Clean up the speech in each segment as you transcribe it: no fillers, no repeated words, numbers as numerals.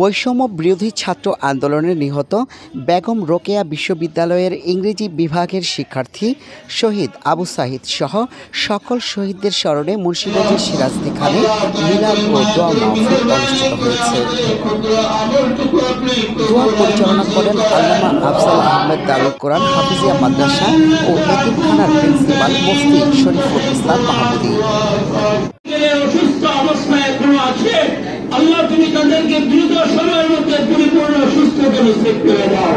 বৈষম্য বিরোধী ছাত্র আন্দোলনে নিহত বেগম রোকেয়া বিশ্ববিদ্যালয়ের ইংরেজি বিভাগের শিক্ষার্থী শহীদ আবু সাহিদ সহ সকল শহীদদের স্মরণে মুন্সিগঞ্জের সিরাজদি খানে মিলাদ ও দোয়া মাহফিল অনুষ্ঠিত হয়েছে। দোয়া পরিচালনা করেন আল্লামা আফজাল আহমেদ দারুল কোরআন হাফিজিয়া মাদ্রাসা ও এতিমখানার প্রিন্সিপাল মুফতি শরীফুল ইসলাম মাহমুদী। আল্লাহ তুমি তাদেরকে দ্রুত সময়ের মধ্যে পরিপূর্ণ সুস্থতা নসিব করে দাও।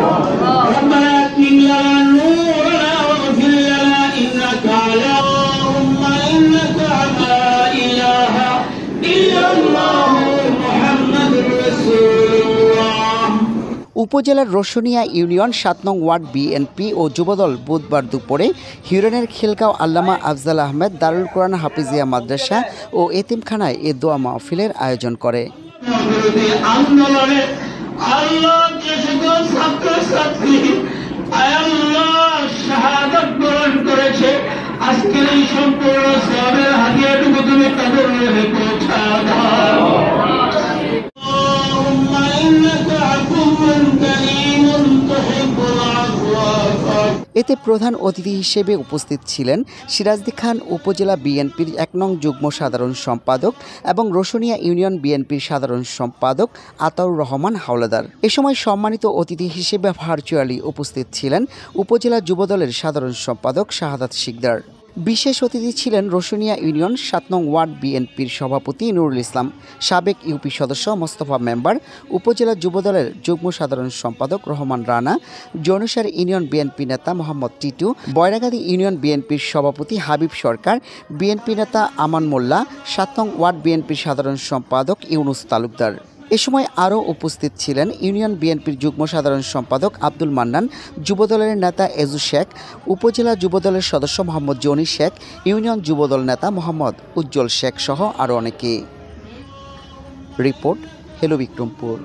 রব্বানা আতিনা নূরানা ওয়াগফির লানা ইন্নাকা আল্লাহুম্মা ইন্নাকা লা ইলাহা ইল্লাল্লাহ মুহাম্মাদুর রাসূলুল্লাহ। উপজেলার রোশনিয়া ইউনিয়ন ৭ নং ওয়ার্ড বিএনপি ও যুবদল বুধবার দুপুরে হিরনের খিলগাঁও আল্লামা আফজাল আহমেদ দারুল কোরআন হাফিজিয়া মাদ্রাসা ও এতিমখানায় এ দোয়া মাহফিলের আয়োজন করে। আজকের এই সম্পূর্ণ সওয়াবের হাদিয়াটুকু তুমি তাদের মধ্যে পৌঁছা দাও। এতে প্রধান অতিথি হিসেবে উপস্থিত ছিলেন সিরাজদি খান উপজেলা বিএনপির ১ নং যুগ্ম সাধারণ সম্পাদক এবং রোশনিয়া ইউনিয়ন বিএনপির সাধারণ সম্পাদক আতাউর রহমান হাওলাদার। এ সময় সম্মানিত অতিথি হিসেবে ভার্চুয়ালি উপস্থিত ছিলেন উপজেলা যুবদলের সাধারণ সম্পাদক শাহাদাত শিকদার। বিশেষ অতিথি ছিলেন রোশনিয়া ইউনিয়ন ৭ নং ওয়ার্ড বিএনপির সভাপতি নুরুল ইসলাম, সাবেক ইউপি সদস্য মোস্তফা মেম্বার, উপজেলা যুবদলের যুগ্ম সাধারণ সম্পাদক রহমান রানা, জনুসার ইউনিয়ন বিএনপি নেতা মোহাম্মদ টিটু, বয়রাগাদী ইউনিয়ন বিএনপির সভাপতি হাবিব সরকার, বিএনপি নেতা আমান মোল্লা, ৭ নং ওয়ার্ড বিএনপির সাধারণ সম্পাদক ইউনুস তালুকদার। এ সময় আরও উপস্থিত ছিলেন ইউনিয়ন বিএনপির যুগ্ম সাধারণ সম্পাদক আব্দুল মান্নান, যুবদলের নেতা এজু শেখ, উপজেলা যুবদলের সদস্য মোহাম্মদ জনি শেখ, ইউনিয়ন যুবদল নেতা মোহাম্মদ উজ্জ্বল শেখ সহ আরও অনেকে। Report hello Bikrampur.